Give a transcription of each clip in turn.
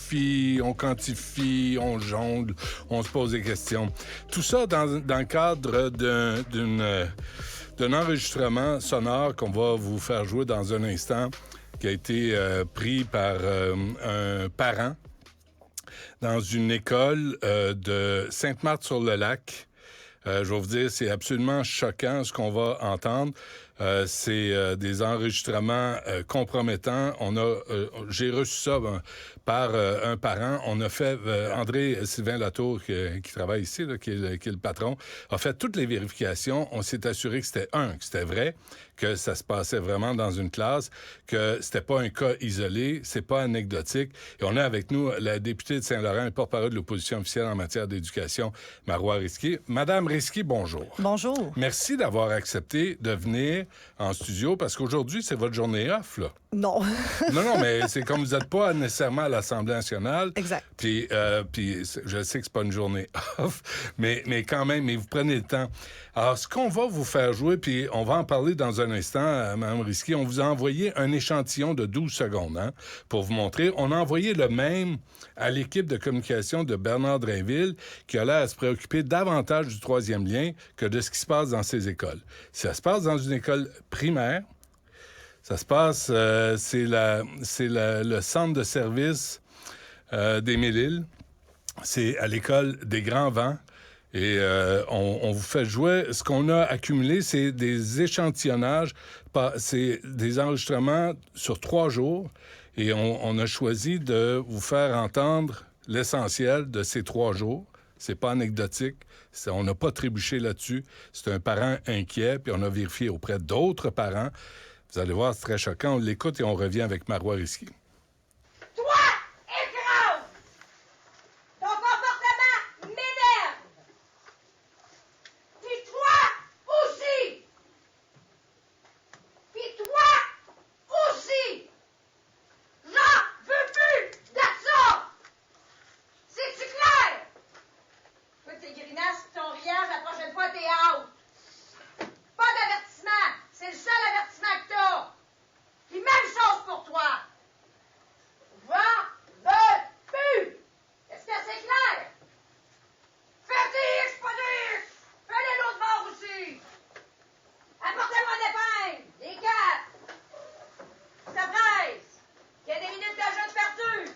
vérifie, on quantifie, on jongle, on se pose des questions. Tout ça dans le cadre d'un enregistrement sonore qu'on va vous faire jouer dans un instant, qui a été pris par un parent dans une école de Sainte-Marthe-sur-le-Lac. Je vais vous dire, c'est absolument choquant ce qu'on va entendre. C'est des enregistrements compromettants. J'ai reçu ça par un parent. On a fait, André-Sylvain Latour, qui travaille ici, là, qui est le patron, a fait toutes les vérifications. On s'est assuré que c'était vrai, que ça se passait vraiment dans une classe, que c'était pas un cas isolé, c'est pas anecdotique. Et on a avec nous la députée de Saint-Laurent, porte-parole de l'opposition officielle en matière d'éducation, Marois Risky. Madame Risky, bonjour. Bonjour. Merci d'avoir accepté de venir en studio, parce qu'aujourd'hui, c'est votre journée off, là. Non. non, mais c'est comme vous n'êtes pas nécessairement à l'Assemblée nationale. Exact. Puis je sais que c'est pas une journée off, mais quand même, mais vous prenez le temps. Alors, ce qu'on va vous faire jouer, puis on va en parler dans un instant, Mme Risky, on vous a envoyé un échantillon de 12 secondes, pour vous montrer. On a envoyé le même à l'équipe de communication de Bernard Drainville, qui a l'air à se préoccuper davantage du troisième lien que de ce qui se passe dans ces écoles. Si ça se passe dans une école primaire, ça se passe, c'est le centre de service des Mille-Îles. C'est à l'école des Grands Vents. Et on vous fait jouer. Ce qu'on a accumulé, c'est des échantillonnages, c'est des enregistrements sur 3 jours. Et on a choisi de vous faire entendre l'essentiel de ces 3 jours. C'est pas anecdotique. On n'a pas trébuché là-dessus. C'est un parent inquiet, puis on a vérifié auprès d'autres parents. Vous allez voir, c'est très choquant. On l'écoute et on revient avec Marois Risky. Toi, écrase! Ton comportement m'énerve! Puis toi aussi! Puis toi aussi! J'en veux plus de ça! C'est-tu clair? Toi, tes grimaces, ton riage, la prochaine fois, t'es out! Pas d'avertissement! C'est le seul avertissement que t'as! Puis même chose pour toi! J'en veux plus! Est-ce que c'est clair? Fais des X, pas des X! Fais-les l'autre bord aussi! Apportez-moi des épingles! Des quatre! Ça presse! Il y a des minutes de jeu de perdu!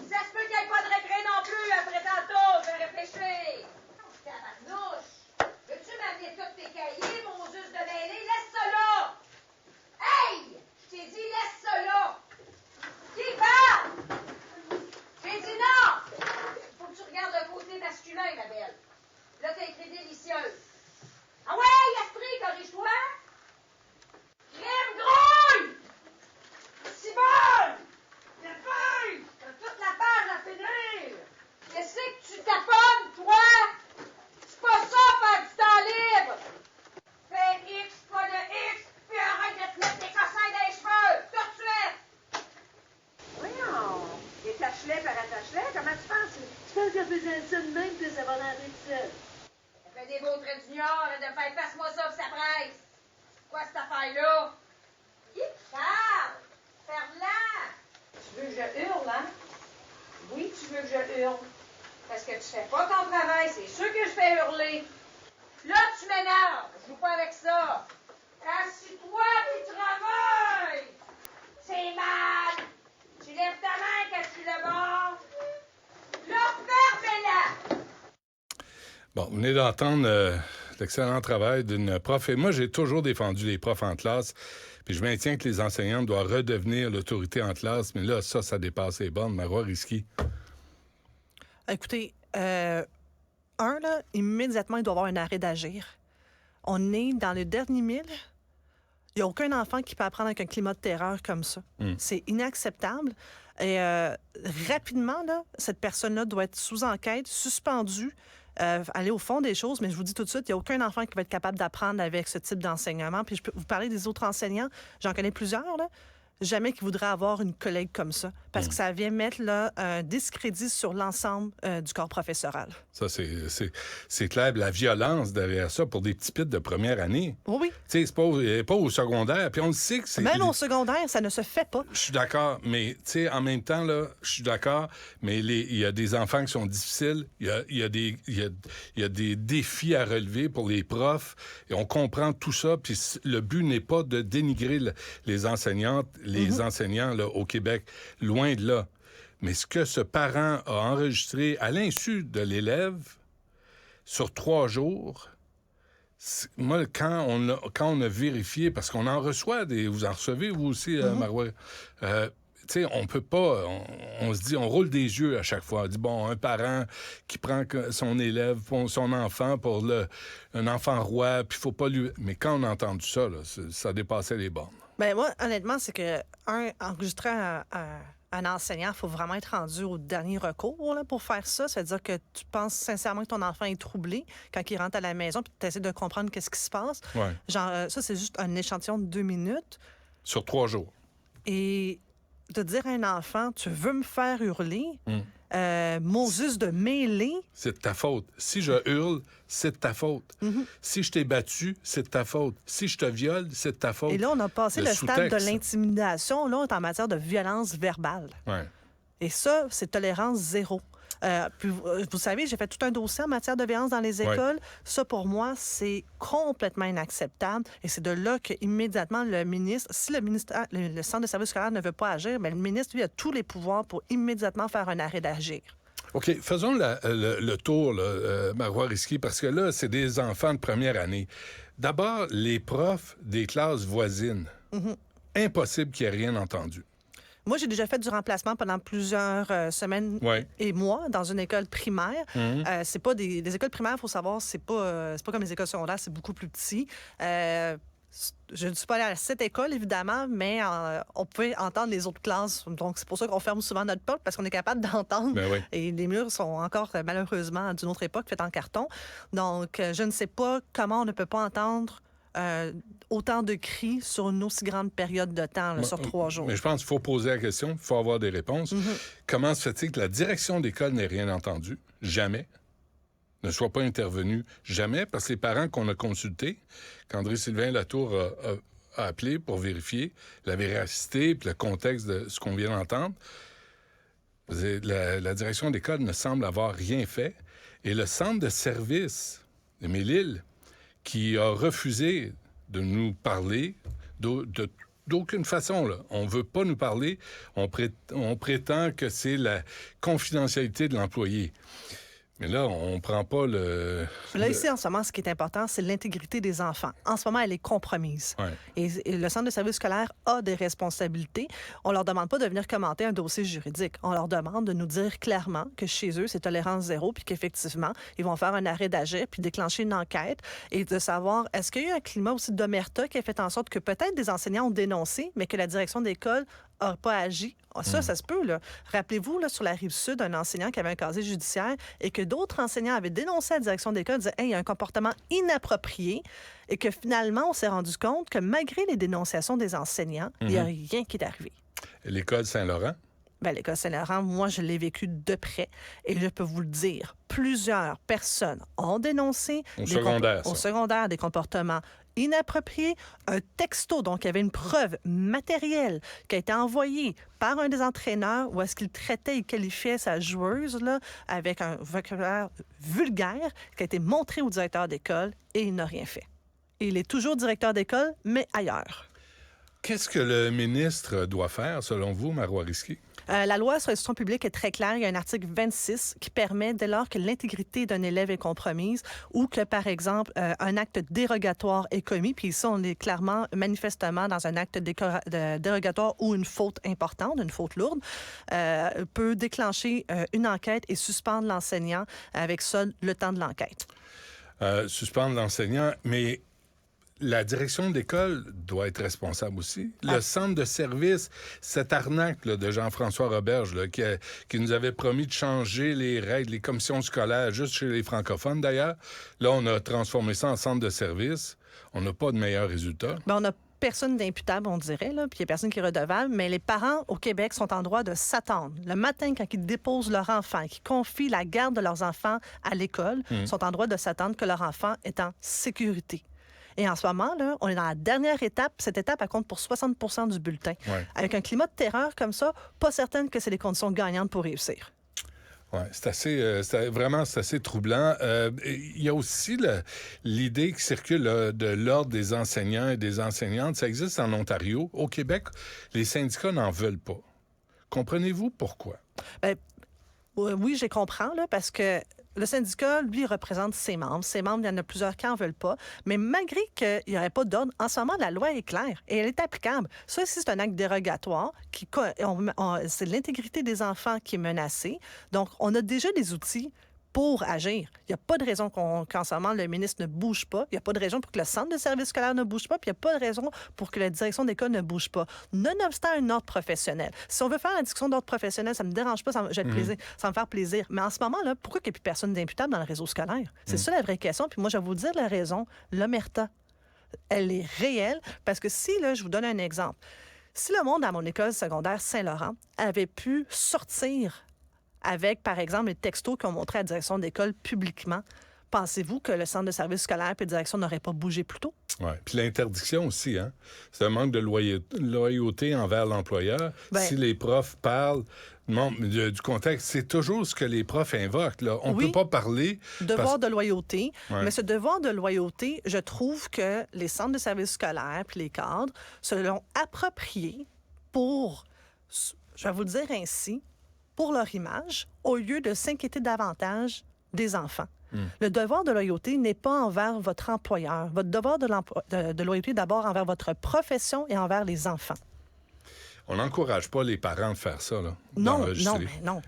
Ça se peut qu'il n'y ait pas de récré non plus après tantôt, je vais réfléchir! Tabarnouche! Veux-tu m'amener tous tes cahiers, mon juste de mêlée? Laisse ça là! Hey! Je t'ai dit, laisse ça là! Qui parle? J'ai dit non! Faut que tu regardes le côté masculin, ma belle. Là, t'as écrit délicieuse. Ah ouais, esprit, corrige-toi! Crème grouille! Cibole! La feuille! T'as toute la page à finir! Qu'est-ce que tu taponnes, toi? C'est pas ça, faire du temps libre! Fais X, pas de X, puis arrête de te mettre tes cossins dans les cheveux! Tout de suite! Voyons, détache-les par attache-les, comment tu penses? Tu penses qu'en faisant ça de même, que ça va rentrer tout seul? Ça fait des beaux traits d'union, arrête de me faire passe-moi ça, pis ça presse! Quoi, cette affaire-là? Qui parle? Ferland! Tu veux que je hurle, hein? Oui, tu veux que je hurle. Parce que tu fais pas ton travail, c'est sûr que je fais hurler. Là, tu m'énerves. Je joue pas avec ça. Assis-toi pis travaille! C'est mal! Tu lèves ta main quand tu le bords. Là, fermez-la! Bon, vous venez d'entendre l'excellent travail d'une prof. Et moi, j'ai toujours défendu les profs en classe. Puis je maintiens que les enseignants doivent redevenir l'autorité en classe. Mais là, ça dépasse les bornes. Marois Risky. Écoutez, là, immédiatement, il doit y avoir un arrêt d'agir. On est dans le dernier mille. Il n'y a aucun enfant qui peut apprendre avec un climat de terreur comme ça. C'est inacceptable. Et rapidement, là, cette personne-là doit être sous enquête, suspendue, aller au fond des choses. Mais je vous dis tout de suite, il n'y a aucun enfant qui va être capable d'apprendre avec ce type d'enseignement. Puis je peux vous parler des autres enseignants. J'en connais plusieurs, là. jamais qu'ils voudraient avoir une collègue comme ça, parce que ça vient mettre là, un discrédit sur l'ensemble du corps professoral. Ça, c'est clair. La violence derrière ça pour des petits pits de première année. Oui. Tu sais, c'est pas au secondaire. Puis on le sait que c'est... Même au secondaire, ça ne se fait pas. Je suis d'accord, mais tu sais, en même temps, là, je suis d'accord, mais il y a des enfants qui sont difficiles, il y a des défis à relever pour les profs, et on comprend tout ça, puis le but n'est pas de dénigrer les enseignantes, les enseignants là, au Québec, loin de là. Mais ce que ce parent a enregistré à l'insu de l'élève sur 3 jours... Moi, quand on a vérifié, parce qu'on en reçoit vous en recevez, vous aussi, Marois, tu sais, on peut pas, on se dit, on roule des yeux à chaque fois. On dit, bon, un parent qui prend son élève, son enfant pour un enfant roi, puis il faut pas lui... Mais quand on a entendu ça, là, ça dépassait les bornes. Bien, moi, honnêtement, c'est que, enregistrer un enseignant, il faut vraiment être rendu au dernier recours là, pour faire ça. Ça veut dire que tu penses sincèrement que ton enfant est troublé quand il rentre à la maison, puis tu essaies de comprendre qu'est-ce qui se passe. Ouais. Genre, ça, c'est juste un échantillon de 2 minutes. Sur 3 jours. Et de dire à un enfant, tu veux me faire hurler, Moses de mêler. C'est de ta faute. Si je hurle, c'est de ta faute. Si je t'ai battu, c'est de ta faute. Si je te viole, c'est de ta faute. Et là, on a passé le stade de sous-texte. l'intimidation. Là, on est en matière de violence verbale. Ouais. Et ça, c'est tolérance zéro. Puis, vous savez, j'ai fait tout un dossier en matière de violence dans les écoles. Ça, pour moi, c'est complètement inacceptable. Et c'est de là qu'immédiatement, le ministre, si le Centre de services scolaires ne veut pas agir, bien, le ministre, lui, a tous les pouvoirs pour immédiatement faire un arrêt d'agir. OK, faisons le tour, Marois Risky, parce que là, c'est des enfants de première année. D'abord, les profs des classes voisines. Impossible qu'il n'y ait rien entendu. Moi, j'ai déjà fait du remplacement pendant plusieurs semaines et mois dans une école primaire. C'est pas des écoles primaires, il faut savoir, c'est pas comme les écoles secondaires, c'est beaucoup plus petit. Je ne suis pas allée à cette école, évidemment, mais on pouvait entendre les autres classes. Donc, c'est pour ça qu'on ferme souvent notre porte, parce qu'on est capable d'entendre. Ben oui. Et les murs sont encore, malheureusement, d'une autre époque, faits en carton. Donc, je ne sais pas comment on ne peut pas entendre autant de cris sur une aussi grande période de temps, là, sur 3 jours. Mais je pense qu'il faut poser la question, il faut avoir des réponses. Comment se fait-il que la direction d'école n'ait rien entendu? Jamais. Ne soit pas intervenu. Jamais, parce que les parents qu'on a consultés, qu'André-Sylvain Latour a appelé pour vérifier la véracité et le contexte de ce qu'on vient d'entendre, la direction d'école ne semble avoir rien fait. Et le centre de service de Mélile, qui a refusé de nous parler d'aucune façon. Là. On ne veut pas nous parler. On prétend que c'est la confidentialité de l'employé. Mais là, on ne prend pas le... Là, ici, en ce moment, ce qui est important, c'est l'intégrité des enfants. En ce moment, elle est compromise. Ouais. Et le Centre de services scolaires a des responsabilités. On leur demande pas de venir commenter un dossier juridique. On leur demande de nous dire clairement que chez eux, c'est tolérance zéro, puis qu'effectivement, ils vont faire un arrêt d'agir, puis déclencher une enquête, et de savoir, est-ce qu'il y a eu un climat aussi d'omerta qui a fait en sorte que peut-être des enseignants ont dénoncé, mais que la direction d'école n'a pas agi. Ça se peut, là. Rappelez-vous, là, sur la Rive-Sud, un enseignant qui avait un casier judiciaire et que d'autres enseignants avaient dénoncé à la direction d'école, disaient « Hey, il y a un comportement inapproprié » et que finalement, on s'est rendu compte que malgré les dénonciations des enseignants, il n'y a rien qui est arrivé. L'école Saint-Laurent? Bien, l'école Saint-Laurent, moi, je l'ai vécu de près et je peux vous le dire, plusieurs personnes ont dénoncé Au secondaire des comportements inappropriés, un texto, donc il y avait une preuve matérielle qui a été envoyée par un des entraîneurs où est-ce qu'il traitait et qualifiait sa joueuse là, avec un vocabulaire vulgaire qui a été montré au directeur d'école et il n'a rien fait. Il est toujours directeur d'école, mais ailleurs. Qu'est-ce que le ministre doit faire, selon vous, Marois Risky? La loi sur l'instruction publique est très claire. Il y a un article 26 qui permet, dès lors que l'intégrité d'un élève est compromise ou que, par exemple, un acte dérogatoire est commis, puis ici, on est clairement, manifestement, dans un acte dérogatoire ou une faute importante, une faute lourde, peut déclencher une enquête et suspendre l'enseignant avec ça le temps de l'enquête. Suspendre l'enseignant, mais... La direction d'école doit être responsable aussi. Le centre de service, cette arnaque là, de Jean-François Roberge là, qui nous avait promis de changer les règles, les commissions scolaires, juste chez les francophones d'ailleurs. Là, on a transformé ça en centre de service. On n'a pas de meilleurs résultats. Bien, on n'a personne d'imputable, on dirait, là, puis il n'y a personne qui est redevable, mais les parents au Québec sont en droit de s'attendre. Le matin, quand ils déposent leur enfant, qu'ils confient la garde de leurs enfants à l'école, sont en droit de s'attendre que leur enfant est en sécurité. Et en ce moment, là, on est dans la dernière étape. Cette étape, elle compte pour 60 du bulletin. Ouais. Avec un climat de terreur comme ça, pas certaine que c'est les conditions gagnantes pour réussir. Oui, c'est assez troublant. Il y a aussi l'idée qui circule là, de l'ordre des enseignants et des enseignantes. Ça existe en Ontario. Au Québec, les syndicats n'en veulent pas. Comprenez-vous pourquoi? Bien, oui, je comprends, là, parce que le syndicat, lui, représente ses membres. Ses membres, il y en a plusieurs qui n'en veulent pas. Mais malgré qu'il n'y aurait pas d'ordre, en ce moment, la loi est claire et elle est applicable. Ça, ici, c'est un acte dérogatoire. C'est l'intégrité des enfants qui est menacée. Donc, on a déjà des outils pour agir. Il n'y a pas de raison qu'en ce moment, le ministre ne bouge pas. Il n'y a pas de raison pour que le centre de service scolaire ne bouge pas. Puis il n'y a pas de raison pour que la direction d'école ne bouge pas. Nonobstant un ordre professionnel. Si on veut faire la discussion d'ordre professionnel, ça ne me dérange pas, ça me faire plaisir. Mais en ce moment-là, pourquoi il n'y a plus personne d'imputable dans le réseau scolaire? C'est ça la vraie question. Puis moi, je vais vous dire la raison. L'omerta, elle est réelle. Parce que si, là, je vous donne un exemple. Si le monde à mon école secondaire Saint-Laurent avait pu sortir avec, par exemple, les textos qu'ils ont montrés à la direction d'école publiquement, pensez-vous que le centre de service scolaire et la direction n'auraient pas bougé plus tôt? Oui. Puis l'interdiction aussi, hein? C'est un manque de loyauté envers l'employeur. Ben, si les profs parlent du contexte, c'est toujours ce que les profs invoquent. Là. On ne peut pas parler... Devoir de loyauté. Ouais. Mais ce devoir de loyauté, je trouve que les centres de service scolaire puis les cadres se l'ont approprié pour, je vais vous le dire ainsi, pour leur image, au lieu de s'inquiéter davantage des enfants. Le devoir de loyauté n'est pas envers votre employeur. Votre devoir de loyauté est d'abord envers votre profession et envers les enfants. On n'encourage pas les parents de faire ça, là. Non.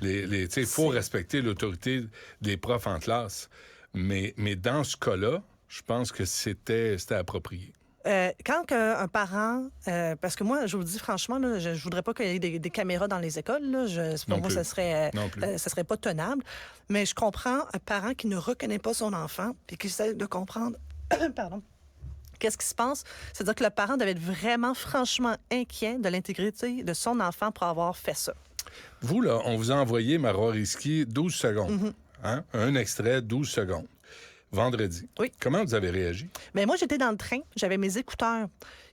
Il faut respecter l'autorité des profs en classe. Mais dans ce cas-là, je pense que c'était approprié. Quand un parent... parce que moi, je vous dis franchement, là, je voudrais pas qu'il y ait des caméras dans les écoles. Là, pour moi, ça serait pas tenable. Mais je comprends un parent qui ne reconnaît pas son enfant et qui essaie de comprendre... Pardon. Qu'est-ce qui se passe? C'est-à-dire que le parent devait être vraiment, franchement inquiet de l'intégrité de son enfant pour avoir fait ça. Vous, là, on vous a envoyé, Marois Risky, 12 secondes. Hein? Un extrait, 12 secondes. Vendredi. Oui. Comment vous avez réagi? Bien, moi, j'étais dans le train. J'avais mes écouteurs.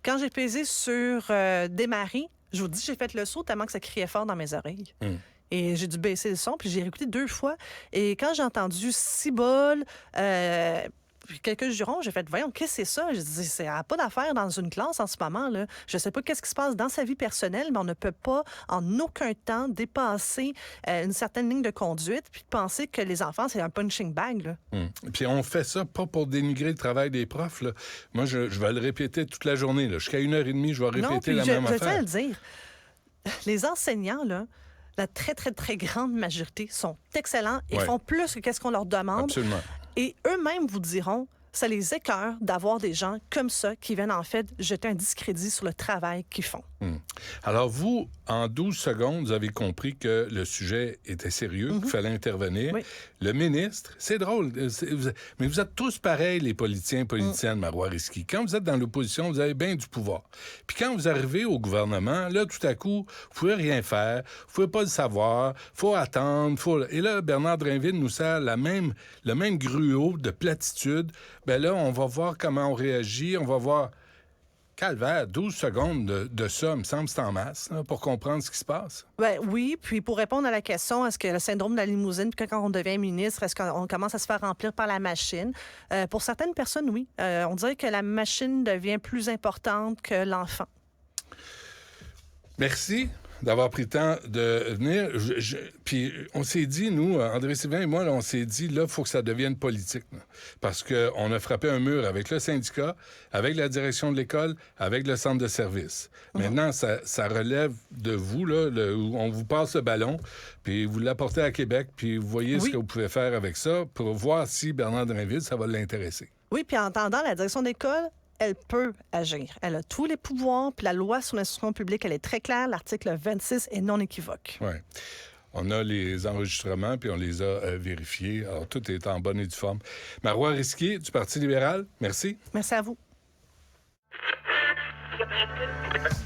Quand j'ai pesé sur démarrer, je vous dis, j'ai fait le saut tellement que ça criait fort dans mes oreilles. Et j'ai dû baisser le son, puis j'ai réécouté 2 fois. Et quand j'ai entendu cibole, puis quelques jurons, j'ai fait, voyons, qu'est-ce que c'est ça? Je dis, c'est pas d'affaire dans une classe en ce moment, là. Je sais pas qu'est-ce qui se passe dans sa vie personnelle, mais on ne peut pas en aucun temps dépasser une certaine ligne de conduite puis penser que les enfants, c'est un punching bag, là. Puis on fait ça pas pour dénigrer le travail des profs, là. Moi, je vais le répéter toute la journée, là. Jusqu'à 1h30, je vais répéter la même affaire. Je tiens à le dire. Les enseignants, là, la très, très, très grande majorité sont excellents et font plus que qu'est-ce qu'on leur demande. Absolument. Et eux-mêmes vous diront, ça les écœure d'avoir des gens comme ça qui viennent en fait jeter un discrédit sur le travail qu'ils font. Alors vous, en 12 secondes, vous avez compris que le sujet était sérieux, qu'il fallait intervenir. Oui. Le ministre, c'est drôle, mais vous êtes tous pareils, les politiciens et politiciennes, Marois Risky. Quand vous êtes dans l'opposition, vous avez bien du pouvoir. Puis quand vous arrivez au gouvernement, là, tout à coup, vous pouvez rien faire, vous pouvez pas le savoir, faut attendre, Et là, Bernard Drinville nous sert le même gruau de platitude. Ben là, on va voir comment on réagit, on va voir... Calvaire, 12 secondes de ça, me semble, c'est en masse, là, pour comprendre ce qui se passe. Ben, oui, puis pour répondre à la question, est-ce que le syndrome de la limousine, puis quand on devient ministre, est-ce qu'on commence à se faire remplir par la machine? Pour certaines personnes, oui. On dirait que la machine devient plus importante que l'enfant. Merci d'avoir pris le temps de venir. Puis on s'est dit, nous, André-Sylvain et moi, là, on s'est dit, là, il faut que ça devienne politique. Là, parce qu'on a frappé un mur avec le syndicat, avec la direction de l'école, avec le centre de service. Maintenant, ça relève de vous, là, où on vous passe le ballon, puis vous l'apportez à Québec, puis vous voyez ce que vous pouvez faire avec ça pour voir si Bernard Drinville, ça va l'intéresser. Oui, puis en entendant la direction d'école, elle peut agir. Elle a tous les pouvoirs, puis la loi sur l'instruction publique, elle est très claire. L'article 26 est non équivoque. Oui. On a les enregistrements, puis on les a vérifiés. Alors, tout est en bonne et due forme. Marois Risky, du Parti libéral, merci. Merci à vous.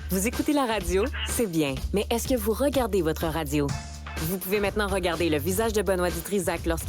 Vous écoutez la radio, c'est bien. Mais est-ce que vous regardez votre radio? Vous pouvez maintenant regarder le visage de Benoît Dutrisac lorsqu'il